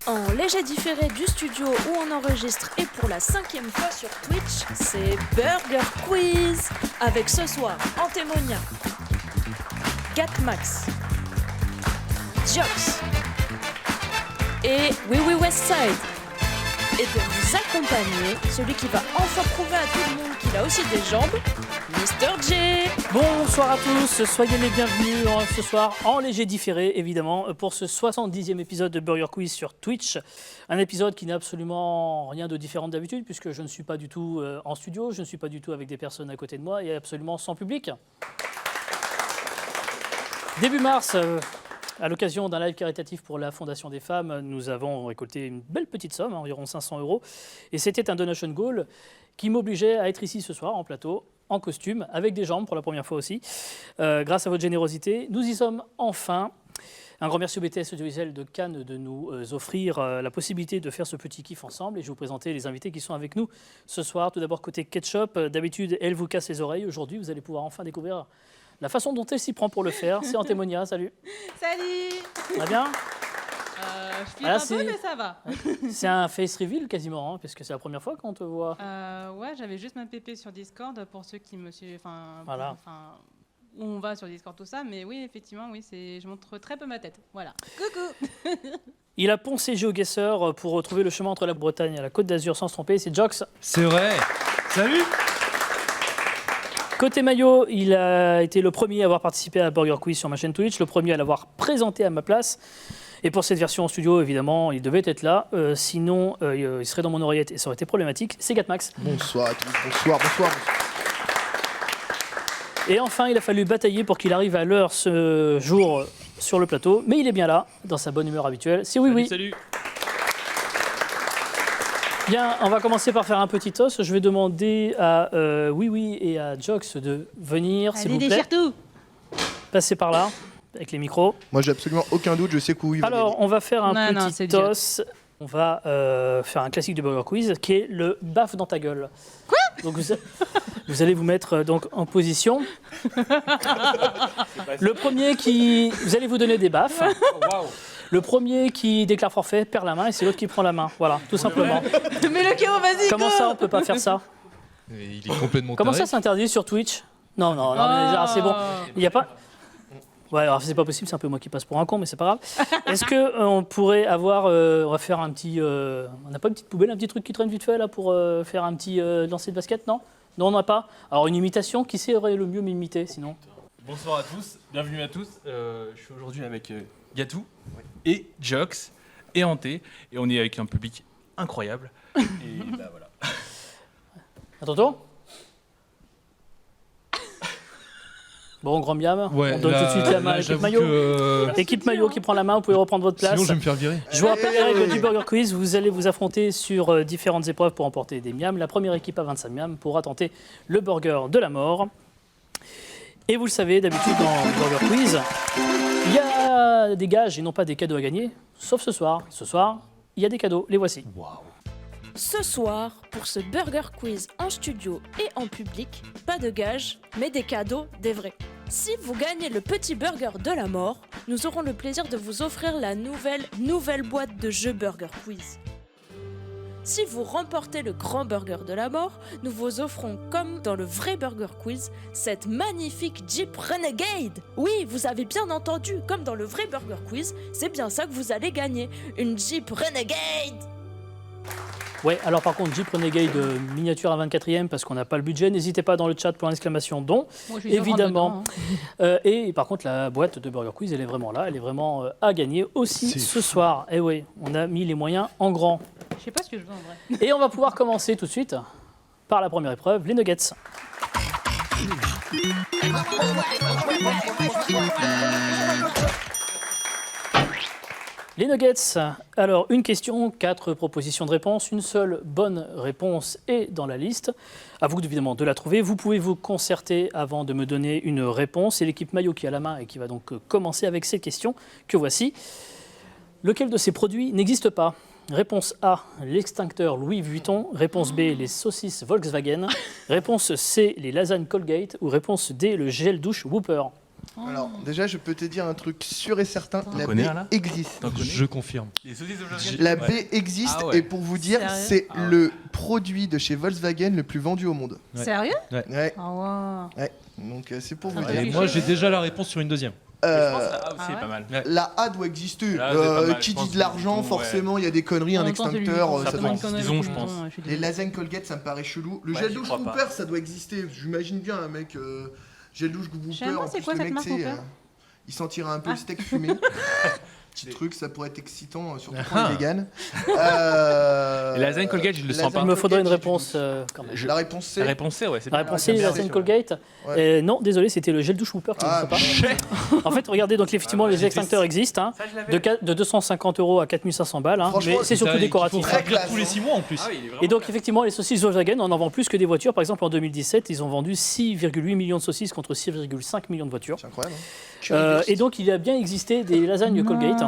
En léger différé du studio où on enregistre et pour la 5e fois sur Twitch, c'est Burger Quiz avec ce soir Antémonia, Gatmax, Jox et Oui Oui Westside. Et pour vous accompagner, celui qui va enfin prouver à tout le monde qu'il a aussi des jambes, Mr. J. Bonsoir à tous, soyez les bienvenus ce soir en léger différé évidemment pour ce 70e épisode de Burger Quiz sur Twitch. Un épisode qui n'a absolument rien de différent d'habitude puisque je ne suis pas du tout en studio, je ne suis pas du tout avec des personnes à côté de moi et absolument sans public. Début mars, à l'occasion d'un live caritatif pour la Fondation des femmes, nous avons récolté une belle petite somme, environ 500 €. Et c'était un donation goal qui m'obligeait à être ici ce soir en plateau, en costume, avec des jambes pour la première fois aussi. Grâce à votre générosité, nous y sommes enfin. Un grand merci au BTS Audiovisuel de Cannes de nous offrir la possibilité de faire ce petit kiff ensemble. Et je vais vous présenter les invités qui sont avec nous ce soir. Tout d'abord côté Ketchup, d'habitude elle vous casse les oreilles. Aujourd'hui, vous allez pouvoir enfin découvrir la façon dont elle s'y prend pour le faire. C'est Antémonia, salut. Salut. Ça va bien? Je flippe un peu, mais ça va. C'est un face reveal quasiment, parce que c'est la première fois qu'on te voit. Ouais, j'avais juste ma pépé sur Discord pour ceux qui me suivent. Voilà. Où on va sur Discord, tout ça. Mais oui, effectivement, oui, je montre très peu ma tête. Voilà. Coucou. Il a poncé GeoGuessr pour retrouver le chemin entre la Bretagne et la Côte d'Azur sans se tromper. C'est Jox. C'est vrai. Salut. Côté maillot, il a été le premier à avoir participé à Burger Quiz sur ma chaîne Twitch, le premier à l'avoir présenté à ma place. Et pour cette version en studio, évidemment, il devait être là. Sinon, il serait dans mon oreillette et ça aurait été problématique. C'est Gatmax. Bonsoir à tous. Bonsoir. Et enfin, il a fallu batailler pour qu'il arrive à l'heure ce jour sur le plateau. Mais il est bien là, dans sa bonne humeur habituelle. C'est Oui Oui. Salut. Bien, on va commencer par faire un petit toss. Je vais demander à Oui Oui et à Jox de venir, s'il vous plaît. Allez, déchire tout. Passez par là, avec les micros. Moi, j'ai absolument aucun doute, je sais qu'où il va. Alors, on va faire un Non, petit c'est toss. On va faire un classique du Burger Quiz, qui est le baffe dans ta gueule. Quoi? Donc vous allez vous mettre donc en position. Le premier qui... Vous allez vous donner des baffes. Le premier qui déclare forfait perd la main et c'est l'autre qui prend la main. Voilà, tout simplement. Mais le KO, vas-y. Comment ça, on peut pas faire ça? Il est complètement Comment taré. ça, c'est interdit sur Twitch? Non, mais c'est bon. Il n'y a pas... Ouais, alors c'est pas possible, c'est un peu moi qui passe pour un con, mais c'est pas grave. Est-ce qu'on pourrait avoir... on va faire un petit... on n'a pas une petite poubelle, un petit truc qui traîne vite fait là pour faire un petit lancer de basket, non? Non, on n'a pas. Alors une imitation, qui saurait le mieux m'imiter sinon? Bonsoir à tous, bienvenue à tous. Je suis aujourd'hui avec Gatou et Jox et Anté. Et on est avec un public incroyable. Et bah voilà. À ton tour. Bon, grand miam. Ouais, on donne tout de suite la main à l'équipe maillot. Équipe maillot qui prend la main, vous pouvez reprendre votre place. Sinon, je vais me faire virer. Je vous rappelle les règles du Burger Quiz. Vous allez vous affronter sur différentes épreuves pour emporter des miams. La première équipe à 25 miams pourra tenter le burger de la mort. Et vous le savez, d'habitude dans le Burger Quiz, il y a des gages et non pas des cadeaux à gagner. Sauf ce soir. Ce soir, il y a des cadeaux. Les voici. Ce soir, pour ce Burger Quiz en studio et en public, pas de gages, mais des cadeaux, des vrais. Si vous gagnez le petit burger de la mort, nous aurons le plaisir de vous offrir la nouvelle boîte de jeux Burger Quiz. Si vous remportez le grand burger de la mort, nous vous offrons, comme dans le vrai Burger Quiz, cette magnifique Jeep Renegade. Oui, vous avez bien entendu, comme dans le vrai Burger Quiz, c'est bien ça que vous allez gagner, une Jeep Renegade. Ouais, alors par contre, Jeep Renegade miniature à 24e parce qu'on n'a pas le budget. N'hésitez pas dans le chat pour l'exclamation don, Moi, je suis évidemment. dedans, Et par contre, la boîte de Burger Quiz, elle est vraiment là. Elle est vraiment à gagner aussi ce soir. Et oui, on a mis les moyens en grand. Je sais pas ce que je veux en vrai. Et on va pouvoir commencer tout de suite par la première épreuve, les nuggets. Les nuggets, alors une question, 4 propositions de réponse, une seule bonne réponse est dans la liste. À vous évidemment de la trouver. Vous pouvez vous concerter avant de me donner une réponse. C'est l'équipe maillot qui a la main et qui va donc commencer avec ces questions que voici. Lequel de ces produits n'existe pas? Réponse A, l'extincteur Louis Vuitton. Réponse B, les saucisses Volkswagen. Réponse C, les lasagnes Colgate. Ou réponse D, le gel douche Whooper. Alors, déjà, je peux te dire un truc sûr et certain. La connais baie un, là existe. T'en connais Je confirme. Les saucisses de Volkswagen. La baie existe Ah ouais. et pour vous dire, Sérieux c'est Ah ouais. le produit de chez Volkswagen le plus vendu au monde. Ouais. Sérieux Ouais, Ah ouais. ouais. Donc c'est pour vous Ah, dire. Et moi, j'ai déjà la réponse sur une deuxième. Je pense Euh, que la A aussi Ah est ouais pas mal. La A doit exister. La A, c'est pas mal, Qui je pense dit de l'argent, que c'est tout, forcément, il y a des conneries, un En même temps, c'est lui, extincteur, c'est ça vraiment doit une connerie, disons, je tout le pense. temps, je suis Les désolée. lasagnes Colgate, ça me paraît chelou. Le Ouais, gel j'y douche crois pas. Whooper, ça doit exister. J'imagine bien un mec gel douche Je sais Whooper. pas, en c'est plus, quoi le cette mec, marque, tu sais, Whooper il sentira un peu le steak fumé. Petit truc, ça pourrait être excitant, surtout pour Ah. les vegans. Les lasagnes Colgate, je le sens pas. Il me faudrait une Colgate, réponse quand même. La réponse c'est. La réponse C, ouais, c'est La bien. réponse Ah, c'est bien la sûr. lasagne Colgate. Ouais. Non, désolé, c'était le gel douche Whooper qui Ah, n'existe pas. En fait, regardez, donc effectivement, les extincteurs existent, hein, Ça, je l'avais. de 250 € à 4500 balles, hein, Franchement, mais c'est surtout Il faut décoratif. Très remplir classe, tous les hein. 6 mois en plus. Ah oui, il est vraiment Et donc classe. effectivement, les saucisses Volkswagen, on en vend plus que des voitures. Par exemple, en 2017, ils ont vendu 6,8 millions de saucisses contre 6,5 millions de voitures. C'est incroyable. Hein. Et donc, il a bien existé des lasagnes Colgate.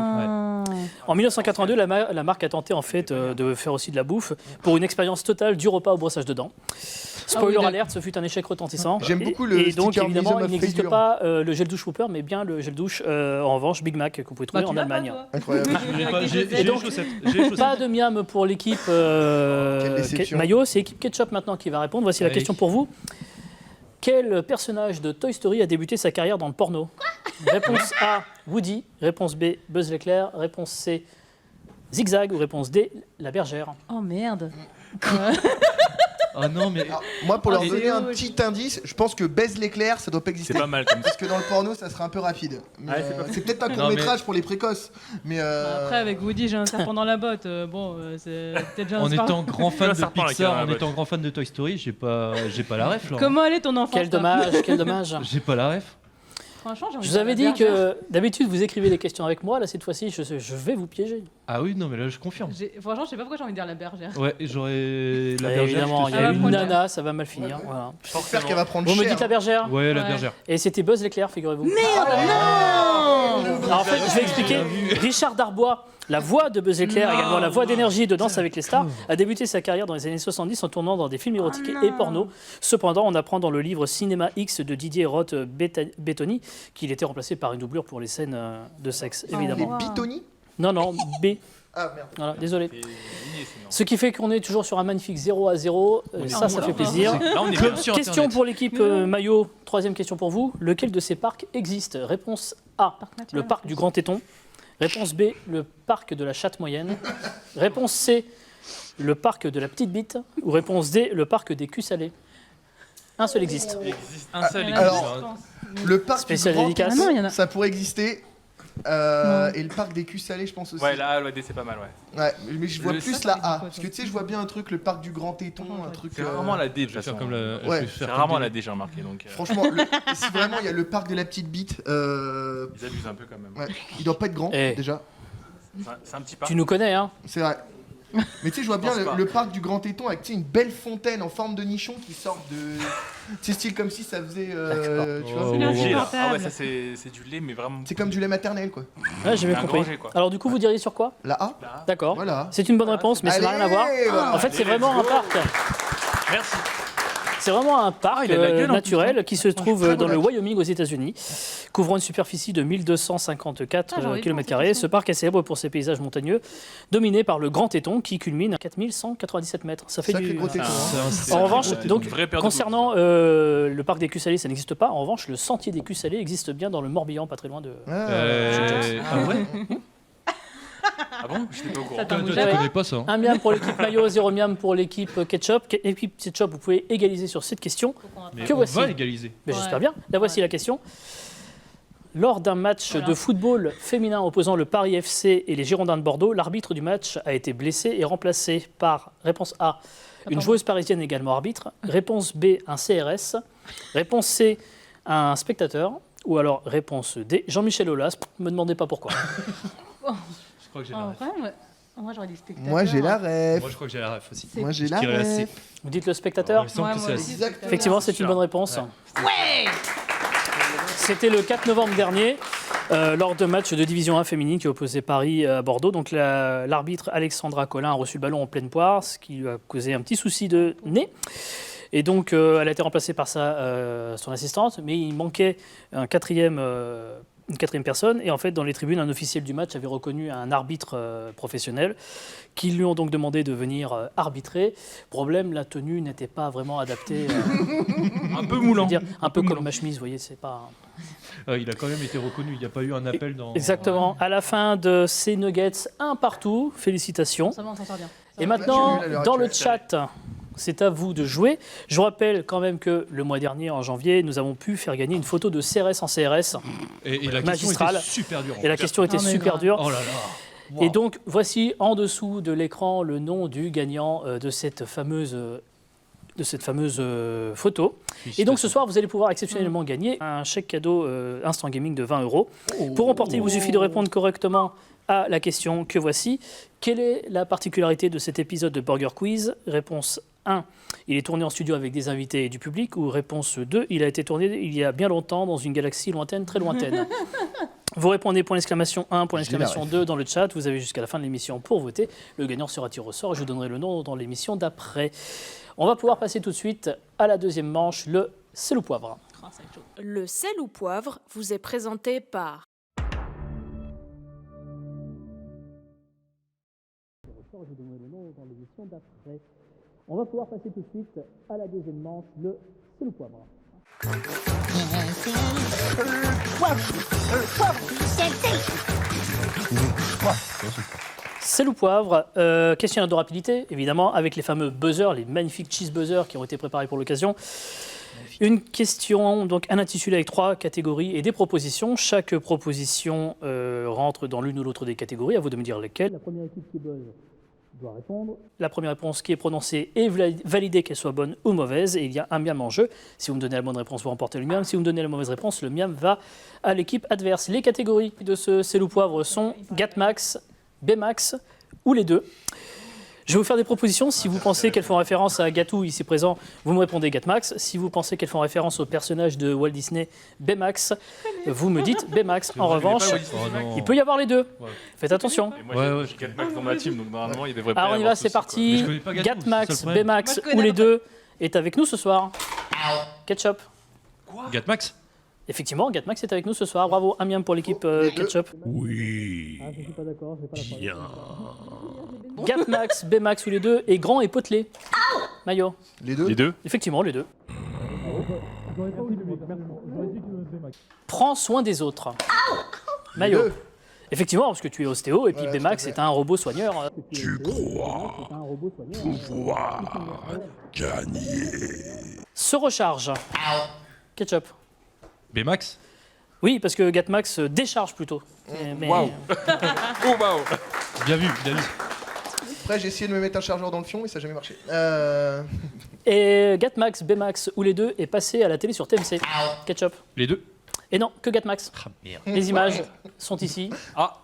En 1982, la marque a tenté en fait de faire aussi de la bouffe pour une expérience totale du repas au brossage de dents. Spoiler d'accord. alerte, ce fut un échec retentissant. J'aime Et- beaucoup le Et donc, sticker évidemment, Museum il of n'existe Failure. pas le gel douche Whooper, mais bien le gel douche, en revanche, Big Mac, que vous pouvez trouver en Allemagne. Incroyable. J'ai pas- J'ai Et les donc- chaussettes. J'ai les chaussettes. Pas de miam pour l'équipe Quelle déception. maillot, c'est l'équipe Ketchup maintenant qui va répondre. Voici la Allez. question pour vous. Quel personnage de Toy Story a débuté sa carrière dans le porno? Réponse A, Woody. Réponse B, Buzz l'éclair. Réponse C, Zigzag. Ou réponse D, la bergère. Oh merde. Ah non, mais. Alors, moi, pour leur Ah, donner c'est un haut, petit indice, je pense que Baise l'éclair, ça doit pas C'est exister. pas mal comme ça. Parce que dans le porno, ça serait un peu rapide. Mais, Ouais, c'est pas c'est peut-être un Non, court métrage pour les précoces. Mais Après, avec Woody, j'ai un serpent dans la botte. Bon, c'est peut-être déjà un En serpent. étant grand fan Un de serpent, là, qui a Pixar, la en botte. étant grand fan de Toy Story, j'ai pas la ref là. Comment allait ton enfance Quel toi dommage, quel dommage. J'ai pas la ref. Franchement, j'ai envie Je de vous avais dire la dit bergère. que d'habitude vous écrivez les questions avec moi. Là, cette fois-ci, je vais vous piéger. Ah oui, non, mais là je confirme. Franchement, je sais pas pourquoi j'ai envie de dire la bergère. Ouais, j'aurais la Et bergère. évidemment, il y je te a Ah, une ouais, nana, ça va mal finir. Voilà. j'espère qu'elle va prendre Vous me cher. dites la bergère? Ouais, la Ouais. bergère. Et c'était Buzz l'éclair, figurez-vous. Non Alors, en fait, je vais expliquer. Richard Darbois, la voix de Buzz l'éclair, également la voix d'énergie de Danse avec les stars, a débuté sa carrière dans les années 70 en tournant dans des films érotiques et porno. Cependant, on apprend dans le livre Cinéma X de Didier Roth Bettoni qu'il était remplacé par une doublure pour les scènes de sexe, Les évidemment. Bitoni Non, non, B. Ah merde. Voilà, désolé. C'est ligné, sinon. Ce qui fait qu'on est toujours sur un magnifique 0-0. Ça fait plaisir. Là, on est Club bien. sur Question Internet. pour l'équipe maillot. Troisième question pour vous. Lequel de ces parcs existe? Réponse A, Parc naturel, le parc du Grand Téton. Réponse B, le parc de la Chatte Moyenne. Réponse C, le parc de la Petite Bite. Ou réponse D, le parc des culs salés. Un seul existe. Il existe un seul Il y en a existe. deux, alors- je pense. Le parc Spécial du Grand dédicace. Ah non, il y en a. ça pourrait exister. Et le parc des culs salés, je pense aussi. Ouais, là, ouais, c'est pas mal, ouais. Ouais, mais je vois Le plus sac, la il dit A. quoi, Parce ça que tu sais, je vois bien un truc, le parc du Grand Téton, Franchement, un truc. C'est rarement la D, de Je toute vais faire façon. comme la. je Ouais. vais C'est faire rarement comme la des- D, j'ai remarqué. Donc, Franchement, si vraiment il y a le parc de la petite bite, ils abusent un peu quand même. ouais, il doit pas être grand Eh. déjà. C'est un petit parc. Tu nous connais, hein? C'est vrai. Mais tu sais, je vois bien pense pas. le parc du Grand Téton avec tu sais, une belle fontaine en forme de nichon qui sort de. Tu sais, style comme si ça faisait. Tu vois, Oh, C'est wow, du lait, là. Ah ouais, insupportable. ça, c'est du lait, mais vraiment. c'est comme du lait maternel quoi. Ouais, j'ai bien Un compris. granger, quoi. Alors, du coup, vous diriez sur quoi? La A, Là. D'accord. voilà. C'est une bonne réponse, mais ça n'a rien à voir. Voilà. En fait, c'est Allez, vraiment let's un parc. Merci. C'est vraiment un parc il a de la gueule, en plus, naturel qui se trouve très dans le relax. Wyoming aux États-Unis, couvrant une superficie de 1254 Ah, j'ai envie de km². penser, Ce parc est célèbre pour ses paysages montagneux, dominé par le Grand Téton qui culmine à 4197 mètres. Ça fait Sacré du. gros téton. hein. C'est un- En revanche, c'est- donc, Une vraie paire de concernant le parc des culs salés, ça n'existe pas. En revanche, le sentier des culs salés existe bien dans le Morbihan, pas très loin de. Ah. Ah ouais. Ah bon? J'étais pas au courant. Ça Toi, t'embouche tu la connais pas ça. Hein. Un miam pour l'équipe maillot, 0 miam pour l'équipe ketchup. L'équipe ketchup, vous pouvez égaliser sur cette question. Mais Que on voici. va égaliser. Mais Ouais. j'espère bien. La voici la question. Lors d'un match Voilà. de football féminin opposant le Paris FC et les Girondins de Bordeaux, l'arbitre du match a été blessé et remplacé par, réponse A, une pardon. joueuse parisienne également arbitre, réponse B, un CRS, réponse C, un spectateur, ou alors réponse D, Jean-Michel Aulas, me demandez pas pourquoi. Je crois que j'ai la En ref. vrai, moi j'aurais dit spectateur. Moi j'ai la ref. Moi, je crois que j'ai la ref aussi. Moi j'ai Je la dirais la C. ref. Vous dites le spectateur? Il me semble Ouais, que moi c'est la aussi, C. Exactement. spectateur. Effectivement, c'est une bonne réponse. Ouais. C'était le 4 novembre dernier, lors de match de Division 1 féminine qui opposait Paris à Bordeaux. Donc l'arbitre Alexandra Collin a reçu le ballon en pleine poire, ce qui lui a causé un petit souci de nez. Et donc, elle a été remplacée par son assistante, mais il manquait une quatrième personne. Et en fait, dans les tribunes, un officiel du match avait reconnu un arbitre professionnel qui lui ont donc demandé de venir arbitrer. Problème, la tenue n'était pas vraiment adaptée. Un peu moulant. Un peu comme ma chemise, vous voyez, c'est pas... Il a quand même été reconnu, il n'y a pas eu un appel dans... Exactement. À la fin de ces Nuggets, un partout. Félicitations. Ça va, on s'en sort bien. Et maintenant, J'ai vu l'heure dans le actuelle. chat, c'est à vous de jouer. Je vous rappelle quand même que le mois dernier, en janvier, nous avons pu faire gagner une photo de CRS en CRS. Et la question Magistrale. était super dure. Et la question était Ah, mais super grave. dure. Oh là là. Et donc, voici en dessous de l'écran le nom du gagnant de cette fameuse photo. Et donc ce soir, vous allez pouvoir exceptionnellement gagner un chèque cadeau Instant Gaming de 20 €. Pour remporter, il vous suffit de répondre correctement à la question que voici. Quelle est la particularité de cet épisode de Burger Quiz? Réponse 1, il est tourné en studio avec des invités et du public. Ou réponse 2, il a été tourné il y a bien longtemps dans une galaxie lointaine, très lointaine. Vous répondez point d'exclamation 1, point d'exclamation 2 dans le chat. Vous avez jusqu'à la fin de l'émission pour voter. Le gagnant sera tiré au sort. Je vous donnerai le nom dans l'émission d'après. On va pouvoir passer tout de suite à la deuxième manche, le sel ou poivre. Ah, ça va être chaud. Le sel ou poivre vous est présenté par Je vous donnerai le nom dans l'émission d'après. On va pouvoir passer tout de suite à la deuxième manche, le sel ou poivre. Sel ou poivre, questionnaire de rapidité, évidemment, avec les fameux buzzers, les magnifiques cheese buzzers qui ont été préparés pour l'occasion. Une question, donc un intitulé avec 3 catégories et des propositions. Chaque proposition rentre dans l'une ou l'autre des catégories. À vous de me dire lesquelles. La première équipe qui buzz doit répondre. La première réponse qui est prononcée est validée, qu'elle soit bonne ou mauvaise. Et il y a un miam en jeu. Si vous me donnez la bonne réponse, vous remportez le miam. Si vous me donnez la mauvaise réponse, le miam va à l'équipe adverse. Les catégories de ce sel ou poivre sont Gatmax, Bmax ou les deux. Je vais vous faire des propositions. Si vous pensez qu'elles font référence à Gatou, ici présent, vous me répondez Gatmax. Si vous pensez qu'elles font référence au personnage de Walt Disney, Bmax, vous me dites Bmax. En revanche, il peut y avoir les deux. Ouais. Faites attention. Et moi, Ouais, j'ai 4 Max dans ma team, donc normalement, il devrait pas Alors y on y va, avoir de c'est soucis, quoi. parti. Mais je connais pas Gatou, c'est Gatmax, ça le problème. Bmax Moi, je ou connais les pas. deux est avec nous ce soir. Ketchup. Gatmax. Effectivement, Gatmax est avec nous ce soir. Bravo, un miam pour l'équipe Ketchup. Oui, Ah, je suis pas d'accord, j'ai pas la bien. Gatmax, Bmax ou les deux est grand et potelé. Maillot. Les deux. Les deux. Effectivement, les deux. Prends soin des autres. Maillot. deux. Effectivement, parce que tu es ostéo et puis Ouais, Bmax tout à est un robot soigneur. Tu crois pouvoir gagner. Se recharge. Ketchup. Bmax. Oui, parce que Gatmax décharge plutôt. Mais- Waouh. Oh, waouh. Bien vu, bien vu. Après, j'ai essayé de me mettre un chargeur dans le fion et ça n'a jamais marché. Et Gatmax, Bmax ou les deux est passé à la télé sur TMC. Ketchup. Les deux. Et non, que Gatmax. Ah merde. Les images sont ici. Ah.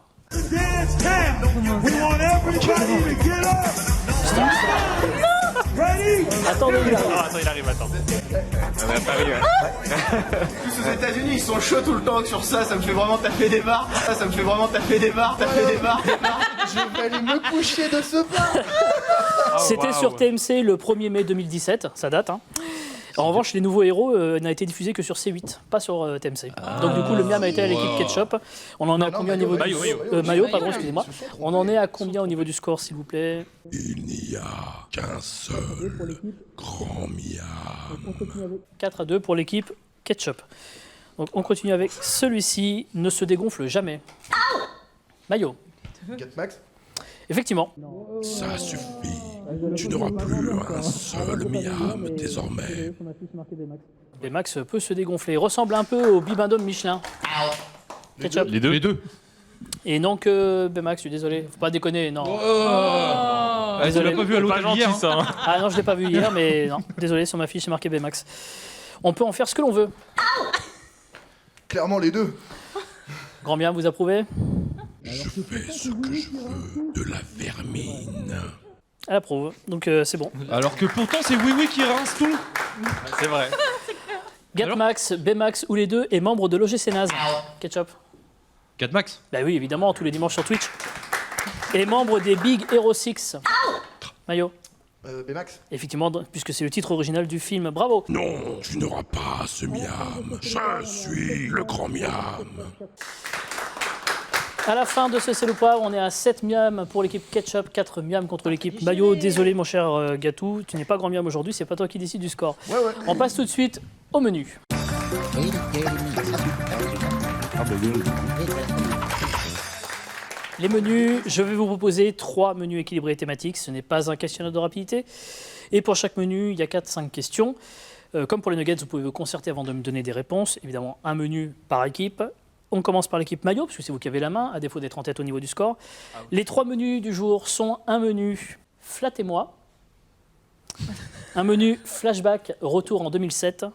Attendez, il arrive. Ah, attends, il arrive, attends. On est à Paris, ouais. Tous aux États-Unis, ils sont chauds tout le temps sur ça, ça me fait vraiment taper des barres. Ça me fait vraiment taper des barres. Je vais aller me coucher de ce pas. C'était sur TMC le 1er mai 2017, ça date. Hein. En revanche, les nouveaux héros n'a été diffusé que sur C8, pas sur TMC. Donc du coup, le miam a été à l'équipe Ketchup. On en est à combien au niveau du... Maillot, pardon, excusez-moi. On en est à combien au niveau du score, s'il vous plaît? Il n'y a qu'un seul grand miam. 4-2 pour l'équipe Ketchup. Donc on continue avec celui-ci, ne se dégonfle jamais. Maillot. Gatmax. Effectivement. Ça suffit. Tu n'auras plus un seul miam désormais. Bmax peut se dégonfler. Il ressemble un peu au bibendum Michelin. Ketchup. Les deux. Les deux. Et non que Bmax, je suis désolé. Faut pas déconner, non. Ah, tu Désolé. l'as pas vu à Pas l'hôtel gentil, hier. ça. Hein. Ah non, je l'ai pas vu hier, mais non. Désolé, sur ma fiche, c'est marqué Bmax. On peut en faire ce que l'on veut. Clairement, les deux. Grand bien, vous approuvez? Je fais ce que je veux de la vermine. Elle approuve. Donc c'est bon. Alors que pourtant, c'est Oui Oui qui rince tout. C'est vrai. Gatmax, Bmax ou les deux est membre de l'OGC Naze. Ketchup. Gatmax. Bah oui, évidemment, tous les dimanches sur Twitch. Et membre des Big Hero 6. Maillot. Bémax. Effectivement, puisque c'est le titre original du film. Bravo. Non, tu n'auras pas ce miam. Je suis le grand miam. À la fin de ce C'est le poivre, on est à 7 miams pour l'équipe Ketchup, 4 miams contre l'équipe Mayo. Désolé mon cher Gatou, tu n'es pas grand miam aujourd'hui, c'est pas toi qui décide du score. Ouais. On passe tout de suite au menu. Les menus, je vais vous proposer 3 menus équilibrés et thématiques. Ce n'est pas un questionnaire de rapidité. Et pour chaque menu, il y a 4-5 questions. Comme pour les nuggets, vous pouvez vous concerter avant de me donner des réponses. Évidemment, un menu par équipe. On commence par l'équipe Mayo, parce que c'est vous qui avez la main, à défaut d'être en tête au niveau du score. Les 3 menus du jour sont un menu Flattez-moi, un menu Flashback Retour en 2007,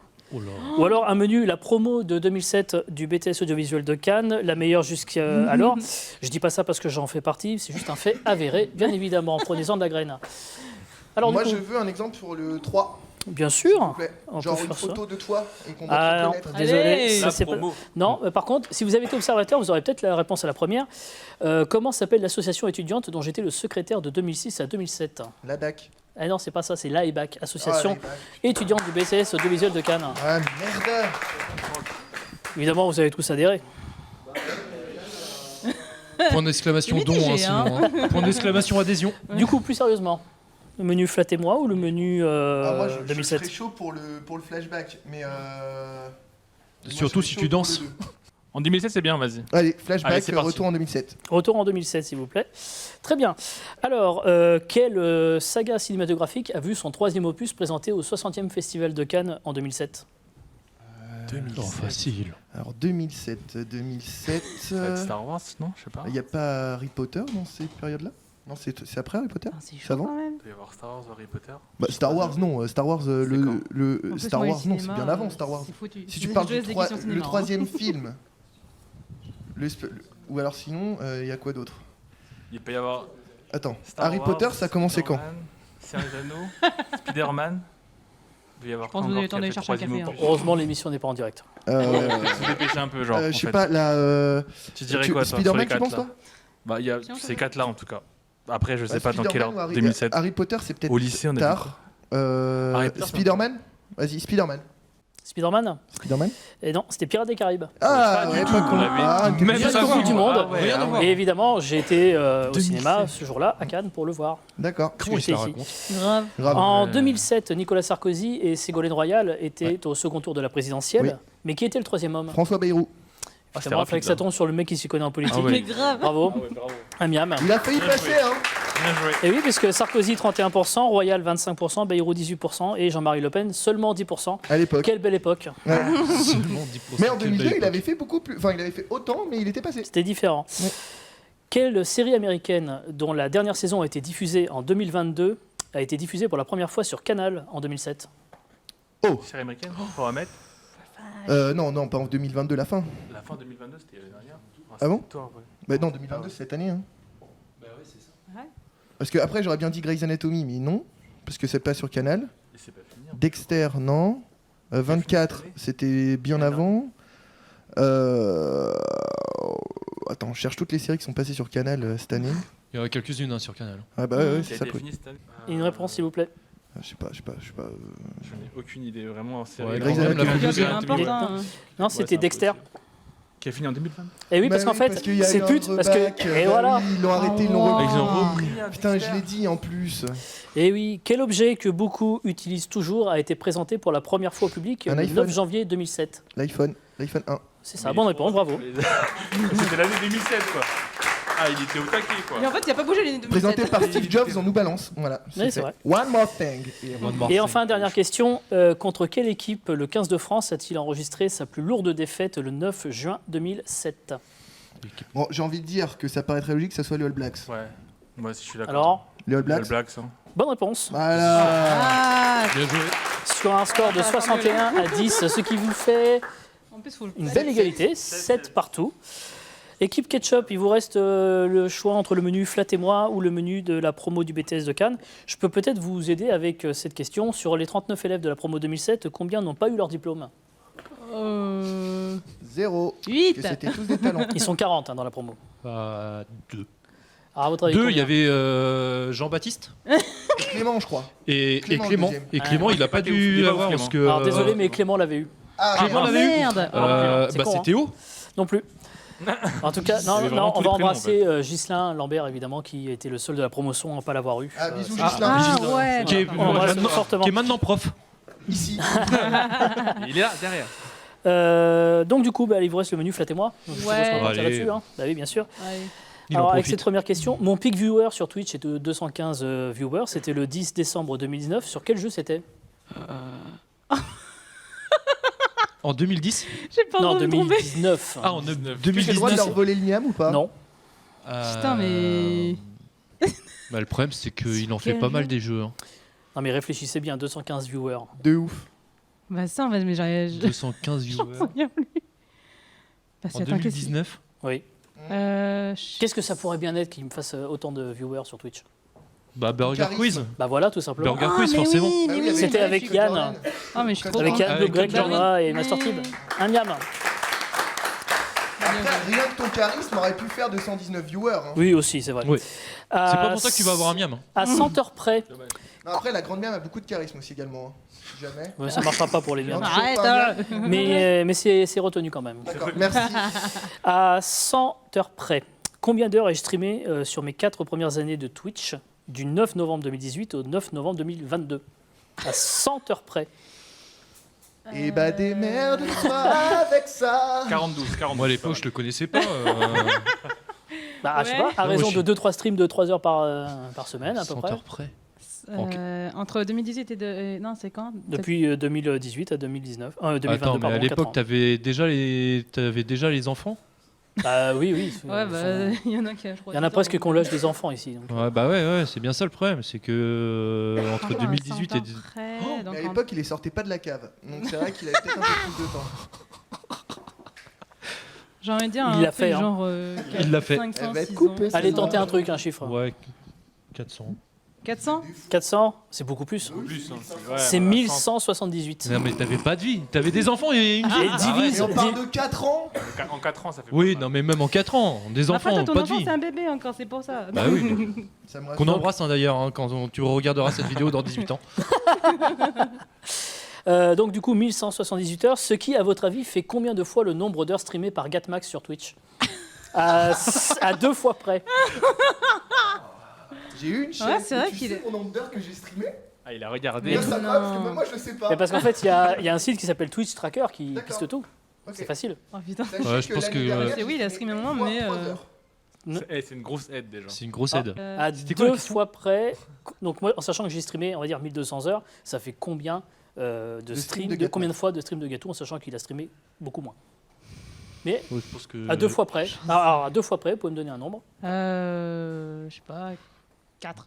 ou alors un menu la promo de 2007 du BTS audiovisuel de Cannes, la meilleure jusqu'alors. Je dis pas ça parce que j'en fais partie, c'est juste un fait avéré, bien évidemment. Prenez-en de la graine. Alors, Moi, du coup, je veux un exemple pour le 3, bien s'il sûr. vous plaît. On Genre peut une faire ça. photo de toi et qu'on doit Ah te non, reconnaître. désolé. Allez, ça, La c'est pas- promo. Non, par contre, si vous avez été observateur, vous aurez peut-être la réponse à la première. Comment s'appelle l'association étudiante dont j'étais le secrétaire de 2006 à 2007 ? La DAC. Ah non, c'est pas ça, c'est l'AEBAC, Association Ah, étudiante du BTS audiovisuel de Cannes. Ah merde. Évidemment, vous avez tous adhéré. Point d'exclamation C'est don, mitigé, sinon. Hein. Point d'exclamation adhésion. Du coup, plus sérieusement, le menu Flattez-moi ou le menu Moi, je 2007 serais chaud pour le flashback, mais Surtout moi, je si serais tu chaud pour danses. le 2. En 2007, c'est bien, vas-y. Allez, flashback, Allez, c'est parti. retour en 2007. Retour en 2007, s'il vous plaît. Très bien. Alors, quelle saga cinématographique a vu son 3e opus présenté au 60e Festival de Cannes en 2007 Oh, facile. Alors 2007. Ça va être Star Wars, non? Je sais pas. Il n'y a pas Harry Potter dans ces périodes-là? Non, c'est après Harry Potter? Ah, c'est C'est chaud avant? quand même. Il doit y avoir Star Wars, Harry Potter. Bah, Star Wars, non. Star Wars, quand En plus, Star moi, le Wars, non, c'est cinéma, bien avant Star Wars. c'est foutu. Si tu Je parles laisse des questions le cinéma, hein. 3e film, ou alors sinon, il y a quoi d'autre? Il peut y avoir Attends, Star Harry Wars, Potter, ça a commencé quand? Spider-Man, Seigneur des Anneaux, Spider-Man. Il doit y avoir pense que vous avez le temps d'aller chercher un café, hein. Heureusement, l'émission n'est pas en direct. Se dépêcher un peu, genre. Je en sais fait. pas, la. Tu dirais quoi, toi, sur les Spider-Man, tu 4 penses, là? toi? Bah, il y a Si, on ces peut. 4 là en tout cas. Après, je sais pas dans quel Spider-Man ou ordre. 2007. Harry Potter, c'est peut-être Au lycée, on a tard. Harry Potter, Spider-Man? Vas-y, Spider-Man. Spider-Man Spider-Man? Et non, c'était Pirates des Caraïbes. Ah, pas ouais, du pas tout, con. on l'avait Ah, dit. t'es Même bien ça, con. Coupe du Monde. Ah ouais, Rien à ah voir. ouais. Et évidemment, j'ai été au 2007. cinéma ce jour-là à Cannes pour le voir. D'accord. Comment il se J'étais la ici. raconte Grave. Grave. En 2007, Nicolas Sarkozy et Ségolène Royal étaient au second tour de la présidentielle. Oui. Mais qui était le 3e homme? François Bayrou. Ah, c'était Évidemment, il fallait que ça rapide, là. tombe sur le mec qui s'y connaît en politique. Ah ouais. Mais grave. Bravo, un miam. Il a failli passer, hein. Bien joué. Et oui, puisque Sarkozy 31%, Royal 25%, Bayrou 18% et Jean-Marie Le Pen seulement 10%. À l'époque. Quelle belle époque. Ouais. Seulement 10%. Mais en Quelle 2002, belle il époque. avait fait beaucoup plus. Enfin, il avait fait autant, mais il était passé. C'était différent. Ouais. Quelle série américaine dont la dernière saison a été diffusée en 2022 a été diffusée pour la première fois sur Canal en 2007? Série américaine, on va mettre. Non, pas en 2022, la fin. La fin 2022, c'était l'année dernière. Ah bon? Toi, ouais. Bah non, 2022, c'est cette année. Hein. Bah ouais, c'est ça. Parce que après, j'aurais bien dit Grey's Anatomy, mais non. Parce que c'est pas sur Canal. Et c'est pas fini. hein. Dexter, non. 24, c'était bien Bien avant. Attends, je cherche toutes les séries qui sont passées sur Canal cette année. Il y en a quelques-unes hein, sur Canal. Ah bah ouais, Qui c'est a ça. été quoi. fini cette année. Et une réponse, s'il vous plaît. Je sais pas. Je n'ai aucune idée, vraiment en série. Ouais, Grey's quand même, la Anatomy. plus Peu importe, hein. Non, c'était Dexter. Qui a fini en 2020. Et oui, Bah parce qu'en fait, qu'il y a eu c'est un pute. Parce reback, que, et bah voilà. oui, ils l'ont arrêté, ils l'ont Oh. repris. Ils ont repris. Putain, je l'ai dit en plus. Et oui, quel objet que beaucoup utilisent toujours a été présenté pour la première fois au public Un le iPhone. 9 janvier 2007? L'iPhone 1. C'est ça, bonne réponse, bravo. C'était l'année 2007, quoi. Ah, il était au taquet, quoi. Mais en fait, il n'y a pas bougé les 2007. Présenté par Steve Jobs, on nous balance. Voilà. Oui, c'est fait. vrai. One more thing. Et enfin, dernière question, contre quelle équipe le 15 de France a-t-il enregistré sa plus lourde défaite le 9 juin 2007? Bon, j'ai envie de dire que ça paraît très logique que ça soit les All Blacks. Ouais, moi aussi, je suis d'accord. Alors, Les All All Blacks. Blacks, hein. bonne réponse. Voilà. Ah, Bien joué. Sur un score de 61 à 10, ce qui vous fait en plus, faut le une belle égalité, 7 partout. Équipe Ketchup, il vous reste le choix entre le menu Flattez-moi ou le menu de la promo du BTS de Cannes. Je peux peut-être vous aider avec cette question. Sur les 39 élèves de la promo 2007, combien n'ont pas eu leur diplôme? 0. 8. Que c'était tous des talents. Ils sont 40 dans la promo. 2. Alors, à votre avis, 2, il y combien avait Jean-Baptiste Clément, je crois. et Clément, le Clément. deuxième. Et Clément, il a pas pas ouf, il dû est pas l'avoir ouf, parce que. Alors, désolé, mais Clément l'avait eu. Ah, Clément merde. l'avait eu. Merde. C'est Bah, con, c'est hein. Théo. Non plus. En tout cas, Il y non, avait non, vraiment on tous va les prénoms, embrasser Ghislain Lambert, évidemment, qui était le seul de la promotion à ne pas l'avoir eu. Ah, bisous, ça- Ghislain. Ah ouais. Qui est, On embrasse maintenant, fortement. qui est maintenant prof. Ici. Il est là, derrière. Donc du coup, il vous reste le menu Flattez-moi. Donc, je Ouais. suppose qu'on va partir Allez. là-dessus, hein. Bah oui, bien sûr. Allez. Il en Alors avec profite. cette première question, mon pic viewer sur Twitch est de 215 viewers. C'était le 10 décembre 2019. Sur quel jeu c'était? En 2010. J'ai pas Non, le droit de me tromper. 2019. Ah, en Tu as le droit de 2019. leur voler le niam ou pas? Non. Putain, mais- Bah, le problème, c'est qu'il en fait Quel pas jeu mal des jeux. Hein. Non mais réfléchissez bien, 215 viewers. De ouf. Bah ça, en fait, mais j'arrive. 215 J'en viewers. souviens plus. Bah, En c'est attends, qu'est-ce 2019. Oui. Qu'est-ce que ça pourrait bien être qui me fasse autant de viewers sur Twitch? Bah, Burger Charisme. Quiz. Bah voilà, tout simplement. Burger Quiz, forcément. Ah oui, C'était avec Code Yann. Jordan. Ah, mais je suis trop Avec contente. Yann, Avec Greg Jordan. Jorna et Mais- Master Tib. Un miam. Après, rien que ton charisme aurait pu faire 219 viewers. Hein. Oui aussi, c'est vrai. Oui. C'est pas pour ça que tu vas avoir un miam. Hein. À 100 heures près. Non, après, la grande miam a beaucoup de charisme aussi également. Hein. Si jamais. Ouais, ça marchera pas pour les miams. Non, Arrête, toujours pas un hein. miam. Mais c'est retenu quand même. D'accord, merci. À 100 heures près, combien d'heures ai-je streamé sur mes 4 premières années de Twitch du 9 novembre 2018 au 9 novembre 2022? À 100 heures près. Et bah, démerde-toi avec ça. 42. Moi, à l'époque, je le connaissais pas. Bah, je sais Ouais. pas, à Non, raison moi, de 2-3 streams de 3 heures par semaine, à peu 100 près. heures près. Entre 2018 et non, c'est quand? Depuis 2018 à 2019. 2022, Attends, mais pardon, à 4 ans. l'époque, t'avais déjà les enfants. Bah oui, oui. Ouais, bah, il y en a qui, je crois. Il y en a presque qu'on lâche des enfants ici. Donc. Ouais, bah ouais, c'est bien ça le problème. C'est que entre 2018 et. Mais à l'époque, il sortait pas de la cave. Donc c'est vrai qu'il avait peut-être un peu plus de temps. J'ai envie de dire Il un l'a truc fait, hein. genre Il l'a fait. 500, Elle va être 600. coupée, ça. Allez, tenter un truc, un chiffre. Ouais, 400. 400? 400, c'est beaucoup plus. Plus, hein, C'est 1178. Non, mais t'avais pas de vie. T'avais des enfants et une vie. Et divise- Mais on parle de 4 ans. En 4 ans, ça fait. Oui, pas non, mal. mais même en 4 ans, des Après, enfants, toi, ton pas de enfant, vie. c'est un bébé encore, c'est pour ça. Bah oui. Ça me Qu'on rassure. embrasse hein, d'ailleurs quand tu regarderas cette vidéo dans 18 ans. Donc du coup 1178 heures, ce qui à votre avis fait combien de fois le nombre d'heures streamées par Gatmax sur Twitch? À 2 fois près. J'ai eu une chaîne. Ouais, c'est et vrai tu qu'il sais est- mon nombre d'heures que j'ai streamé. Ah, il a regardé. Mais ça va, parce que non. même moi je le sais pas. Mais parce qu'en fait il y a un site qui s'appelle Twitch Tracker qui D'accord. piste tout. Ok. C'est facile. Oh putain. Sachez Ouais, je pense l'année que, dernière, C'est oui, il a j'ai streamé un streamé moment, mais, 3 heures. C'est une grosse aide déjà. C'est une grosse Ah. aide. À C'était quoi la 2 question fois près. Donc moi en sachant que j'ai streamé on va dire 1200 heures, ça fait combien de stream stream, de de combien de Gatmax. fois de stream de Gatou en sachant qu'il a streamé beaucoup moins. Mais Ouais, je pense que. à 2 fois près. Alors à 2 fois près, vous pouvez me donner un nombre. Je sais pas. 4.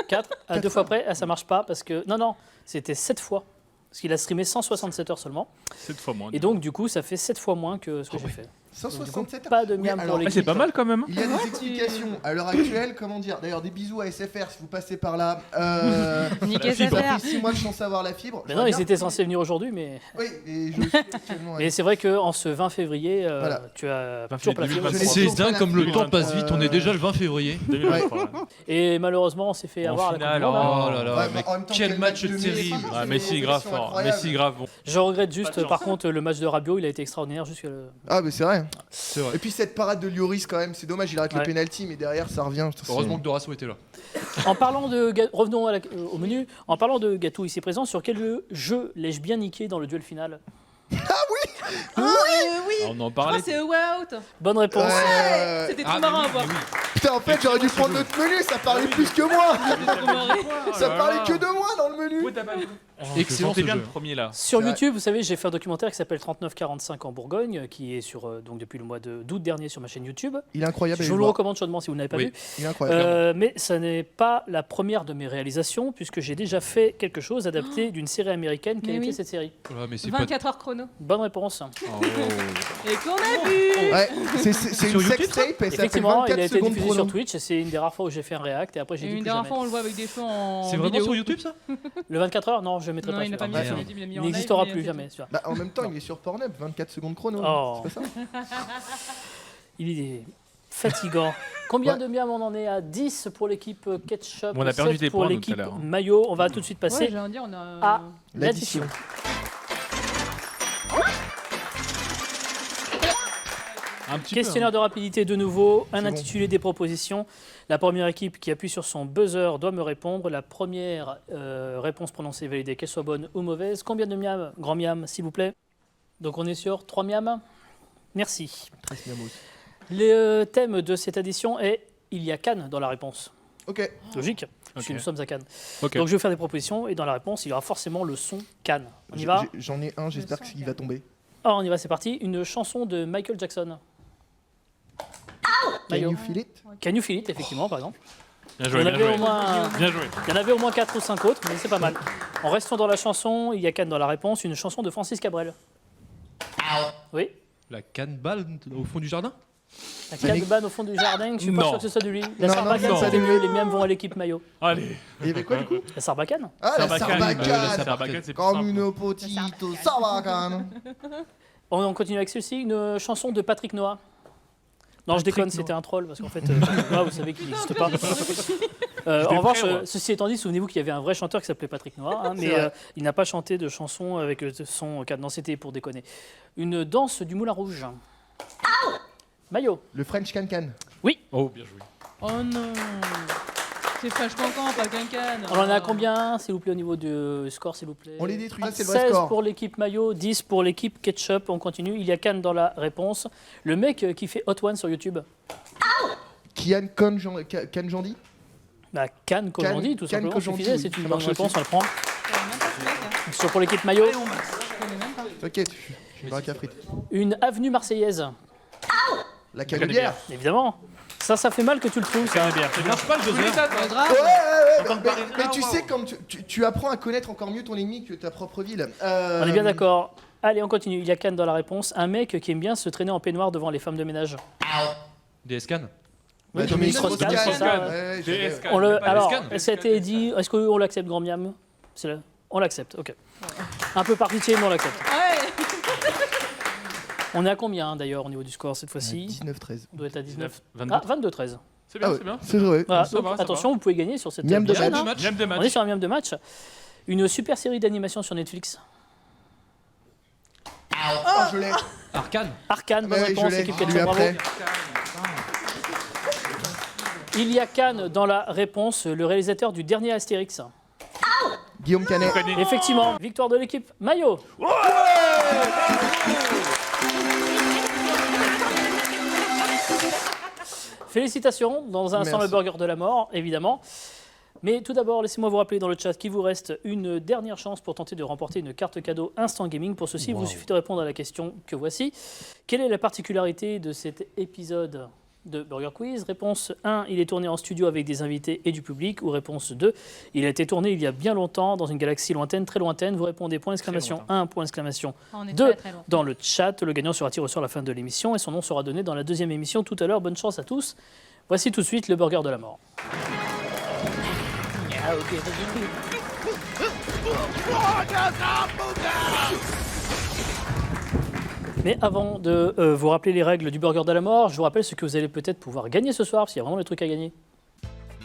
4 à 2 fois près, ça marche pas parce que non, c'était 7 fois. Parce qu'il a streamé 167 heures seulement. 7 fois moins. Et donc, du coup, ça fait 7 fois moins que ce que j'ai fait. 167 heures. Pas de Oui, miam alors, pour Ah, l'équipe. c'est pas mal quand même. Il y a des explications. À l'heure actuelle, comment dire? D'ailleurs, des bisous à SFR si vous passez par là. Niquez Ça SFR. fait 6 mois que je pense avoir la fibre. Mais non, ils étaient censés venir aujourd'hui, mais, Oui, et je suis actuellement. mais c'est vrai qu'en ce 20 février, Voilà. tu as 20 toujours pas la fibre. février, Je l'ai C'est toujours pas dingue la comme le fibre. temps passe vite, on est déjà le 20 février. 2023. Et malheureusement, on s'est fait En avoir à la finale, Coupe du Monde, hein. Oh là là, Ouais, mais en même temps, quel match de Messi, terrible. c'est Ah, une Messi grave pression fort. incroyable. Messi grave bon. Je regrette Pas juste, de chance. par contre, le match de Rabiot, il a été extraordinaire jusqu'à le... Ah, mais c'est vrai. C'est vrai. Et puis cette parade de Lloris, quand même, c'est dommage, il arrête Ouais. le penalty, mais derrière, ça revient. Heureusement que Dorasso était là. En parlant de... Revenons au menu. En parlant de Gatou ici présent, sur quel jeu l'ai-je bien niqué dans le duel final? Oui. Ah, on en Je crois parlait. que c'est A Way Out. Bonne réponse. Ouais. C'était trop marrant à voir. Putain, en fait, j'aurais dû prendre notre menu, ça parlait plus que moi. Trop marré. Ça parlait que de moi dans le menu. Excellent C'était ce bien jeu. le premier là. Sur C'est vrai. YouTube, vous savez, j'ai fait un documentaire qui s'appelle 3945 en Bourgogne, qui est sur donc depuis le mois d'août dernier sur ma chaîne YouTube. Il est incroyable. Je allez vous le voir. recommande chaudement si vous ne l'avez pas Oui. vu. Il est incroyable. Mais ça n'est pas la première de mes réalisations, puisque j'ai déjà fait quelque chose adapté d'une série américaine. Quelle Mais était oui. cette série? Ouais, mais c'est pas. 24 heures chrono. Bonne réponse. Et qu'on a vu. Ouais, c'est Sur une YouTube, sex tape et ça fait Effectivement, il 24 a été secondes diffusé chrono. sur Twitch. C'est une des rares fois où j'ai fait un react et après j'ai Et dit une plus dernière jamais. fois, on le voit avec des cheveux en C'est vraiment vidéo. sur YouTube ça? Le 24 heures, non, je ne mettrai Non, pas. il n'a pas mis celui-là. sur merde. YouTube, il a mis Il en live, n'existera mais plus c'est jamais. celui-là. Bah, en même temps, il est sur Pornhub, 24 secondes chrono. Oh. C'est pas ça? Il est fatigant. Combien Ouais. de miam on en est à 10 pour l'équipe ketchup, On a perdu 7 des pour points, nous, l'équipe tout à l'heure. maillot. On va tout de suite passer Ouais, j'ai envie de dire, on a. à l'addition. Un petit Questionnaire de rapidité de nouveau, un C'est bon. intitulé des propositions. La première équipe qui appuie sur son buzzer doit me répondre. La première réponse prononcée est validée, qu'elle soit bonne ou mauvaise. Combien de miam, grand miam, s'il vous plaît? Donc on est sur 3 miam. Merci. 13 miamos. Le thème de cette addition est il y a Cannes dans la réponse. Ok. Logique, puisque Ok. nous sommes à Cannes. Ok. Donc je vais vous faire des propositions et dans la réponse, il y aura forcément le son Cannes. On y va? J'en ai un, j'espère qu'il va tomber. Ah, on y va, c'est parti. Une chanson de Michael Jackson. Can Mayo. you feel it? Can You Feel It, effectivement, par exemple. Bien Il y joué, en bien avait joué. au moins... Bien joué. Il y en avait au moins 4 ou 5 autres, mais c'est pas mal. En restant dans la chanson, il y a Cannes dans la réponse, une chanson de Francis Cabrel. Oui. La canne-balle au fond du jardin. La cabane au fond du jardin, je suis pas Non. sûr que ce soit de lui. La Non, Sarbacane, non, c'était non. mieux, les miens vont à l'équipe maillot. Allez. Il y avait quoi du coup? La Sarbacane? Ah, la Sarbacane. Sarbacane! Sarbacane, c'est plus Comme simple. une petite Sarbacane! On continue avec celle-ci, une chanson de Patrick Noah. Non, je déconne, c'était un troll, parce qu'en fait, Patrick Noah, vous savez qu'il n'existe pas. En revanche, prêt, moi. ceci étant dit, souvenez-vous qu'il y avait un vrai chanteur qui s'appelait Patrick Noah, hein, mais vrai. il n'a pas chanté de chanson avec son cadre. Non, c'était pour déconner. Une danse du Moulin Rouge. Maillot. Le French Can-Can. Oh, bien joué. Oh non. C'est Flash Cancan, pas Cancan. On en est à combien, s'il vous plaît, au niveau du score, s'il vous plaît? On les détruit. Ça, c'est le vrai 16 score. pour l'équipe maillot, 10 pour l'équipe ketchup. On continue. Il y a Cannes dans la réponse. Le mec qui fait Hot One sur YouTube. Kian Kanjandi. Bah, Cannes Kojandi, tout Cannes simplement. Kojandi, Suffisait, oui, c'est une ça bonne marche réponse, aussi. on le prend. Je connais même pas ce mec, hein. Sur pour l'équipe maillot, Je connais même pas. T'inquiète, je suis braque à frites. une avenue marseillaise. La Canebière. Évidemment. Ça fait mal que tu le trouves, ça. bien. Ça marche pas le buzzer. Pas grave. Mais tu sais, comme tu apprends à connaître encore mieux ton ennemi que ta propre ville. On est bien d'accord. Allez, on continue. Il y a Cannes dans la réponse. Un mec qui aime bien se traîner en peignoir devant les femmes de ménage. Des scans. Bah, Oui, Dominique Strauss-Kahn, Strauss-Kahn. c'est ça. Ouais, j'avais- DSK. On le, pas alors, les scans. ça a été dit. Est-ce qu'on l'accepte, grand miam? On l'accepte, ok. Un peu par pitié, mais on l'accepte. Ouais. On est à combien d'ailleurs au niveau du score cette fois-ci? 19-13. On doit être à 19. 22. Ah, 22-13. C'est bien, Ah ouais, c'est bien. c'est vrai. Voilà, Ça donc, va, ça attention, vous pouvez gagner sur cette Miam de chaîne, match. hein. J'aime de On est match. sur un miam de match. Une super série d'animation sur Netflix. Oh, je l'ai. Arcane. Arcane, bonne Mais oui, réponse, je l'ai. équipe Je l'ai Ketchup, bravo. après. Il y a Cannes dans la réponse, le réalisateur du dernier Astérix. Guillaume Canet. Effectivement, victoire de l'équipe Maillot. Félicitations, dans un instant le Merci. burger de la mort, évidemment. Mais tout d'abord, laissez-moi vous rappeler dans le chat qu'il vous reste une dernière chance pour tenter de remporter une carte cadeau Instant Gaming. Pour ceci, il vous suffit de répondre à la question que voici. Quelle est la particularité de cet épisode de Burger Quiz? Réponse 1, il est tourné en studio avec des invités et du public. Ou réponse 2, il a été tourné il y a bien longtemps dans une galaxie lointaine, très lointaine. Vous répondez point d'exclamation 1, point d'exclamation On est 2 très très loin. dans le chat. Le gagnant sera tiré au sort à la fin de l'émission et son nom sera donné dans la deuxième émission tout à l'heure. Bonne chance à tous. Voici tout de suite le burger de la mort. Mais avant de vous rappeler les règles du burger de la mort, je vous rappelle ce que vous allez peut-être pouvoir gagner ce soir, parce qu'il y a vraiment des trucs à gagner.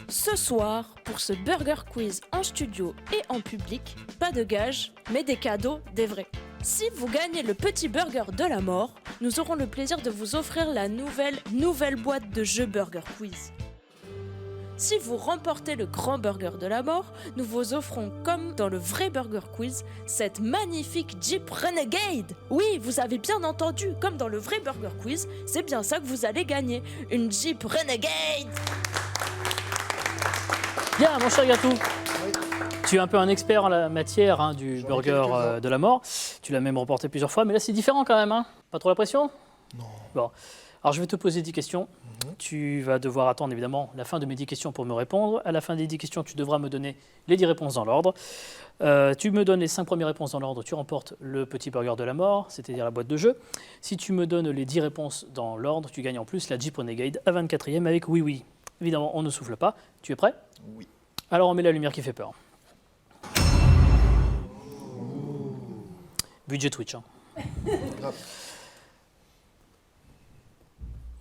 Ce soir, pour ce Burger Quiz en studio et en public, pas de gages, mais des cadeaux, des vrais. Si vous gagnez le petit burger de la mort, nous aurons le plaisir de vous offrir la nouvelle boîte de jeux Burger Quiz. Si vous remportez le grand burger de la mort, nous vous offrons, comme dans le vrai Burger Quiz, cette magnifique Jeep Renegade. Oui, vous avez bien entendu, comme dans le vrai Burger Quiz, c'est bien ça que vous allez gagner, une Jeep Renegade. Bien, mon cher Gatou, tu es un peu un expert en la matière hein, du J'en ai burger quelques-uns. de la mort. Tu l'as même remporté plusieurs fois, mais là c'est différent quand même. Hein. Pas trop la pression? Non. Bon. Alors je vais te poser 10 questions. Tu vas devoir attendre évidemment la fin de mes 10 questions pour me répondre. À la fin des 10 questions, tu devras me donner les 10 réponses dans l'ordre. Tu me donnes les 5 premières réponses dans l'ordre, tu remportes le petit burger de la mort, c'est-à-dire la boîte de jeu. Si tu me donnes les 10 réponses dans l'ordre, tu gagnes en plus la Jeep Renegade à 24e avec oui oui. Évidemment, on ne souffle pas. Tu es prêt? Oui. Alors on met la lumière qui fait peur. Budget Twitch. Hein. Grave.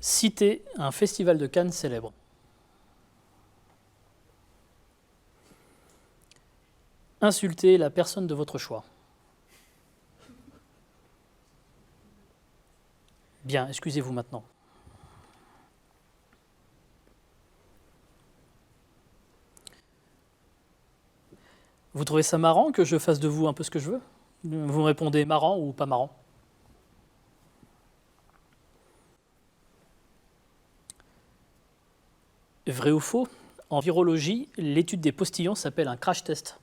Citez un festival de Cannes célèbre. Insultez la personne de votre choix. Bien, excusez-vous maintenant. Vous trouvez ça marrant que je fasse de vous un peu ce que je veux? Vous me répondez marrant ou pas marrant? Vrai ou faux? En virologie, l'étude des postillons s'appelle un crash test.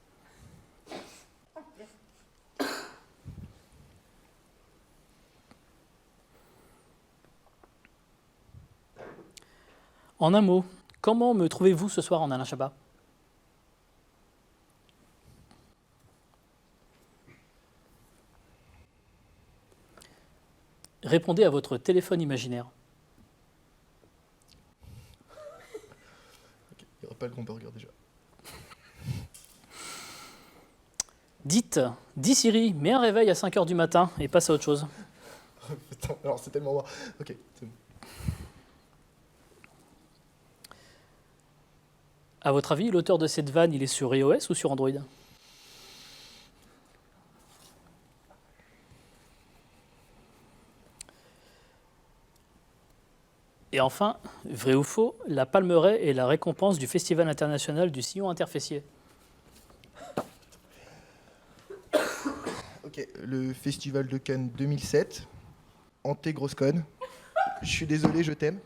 En un mot, comment me trouvez-vous ce soir en Alain Chabat? Répondez à votre téléphone imaginaire. Il n'y aura pas le bon burger déjà. Dites, dis Siri, mets un réveil à 5h du matin et passe à autre chose. Putain, alors c'est tellement moi. Ok, c'est bon. À votre avis, l'auteur de cette vanne, il est sur iOS ou sur Android? Et enfin, vrai ou faux, la Palmeraie est la récompense du Festival international du sillon interfessier. Ok, le Festival de Cannes 2007. Ante grosse conne. Je suis désolé, je t'aime.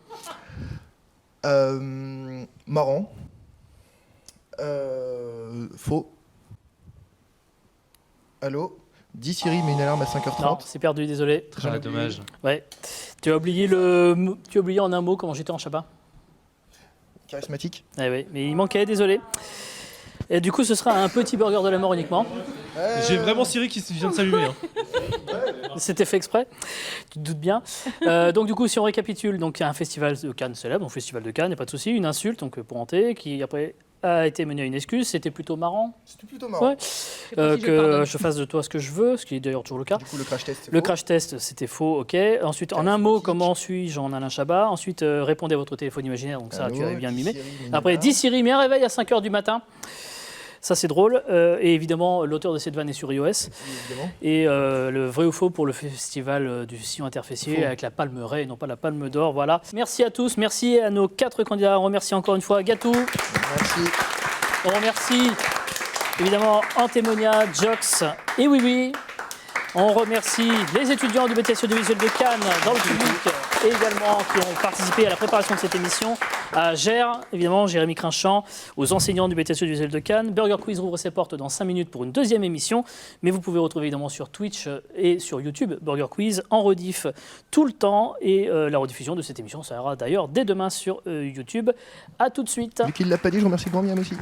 Marrant. Faux. Allô? Dis Siri, mets une alarme à 5h30. Non, c'est perdu, désolé. Ah, dommage. Ouais. Tu as oublié en un mot comment j'étais en Chabat. Charismatique. Eh oui, mais il manquait, désolé. Et du coup, ce sera un petit burger de la mort uniquement. J'ai vraiment Siri qui vient de s'allumer. Hein. C'était fait exprès, tu te doutes bien. Donc du coup, si on récapitule, donc il y a un festival de Cannes célèbre, donc festival de Cannes, il n'y a pas de souci, une insulte donc pour Ante, qui après a été menée à une excuse, c'était plutôt marrant. C'était plutôt marrant. Ouais. parti, je Que pardonne. je fasse de toi ce que je veux, ce qui est d'ailleurs toujours le cas. Du coup, le crash test, c'est Le faux. crash test, c'était faux, ok. Ensuite, en un mot, comment suis-je en Alain Chabat? Ensuite, répondez à votre téléphone imaginaire, donc ça, Allô, tu avais bien dis mimé. Siri, mets une Après, alarme. dis Siri, mets un réveil à 5h du matin. Ça, c'est drôle. Et évidemment, l'auteur de cette vanne est sur iOS. Évidemment. Et le vrai ou faux pour le festival du sillon interfessier Faux. avec la palmeraie et non pas la palme d'or. Voilà. Merci à tous. Merci à nos 4 candidats. On remercie encore une fois Gatou. Merci. On remercie évidemment Antémonia, Jox et Oui. On remercie les étudiants du BTS Audiovisuel de Cannes dans le public et également qui ont participé à la préparation de cette émission. À Gère, évidemment, Jérémy Crinchamp, aux enseignants du BTS Audiovisuel de Cannes. Burger Quiz rouvre ses portes dans 5 minutes pour une deuxième émission. Mais vous pouvez retrouver évidemment sur Twitch et sur YouTube Burger Quiz en rediff tout le temps. Et la rediffusion de cette émission sera d'ailleurs dès demain sur YouTube. A tout de suite. Vu qu'il l'a pas dit, je remercie Grand Miam aussi.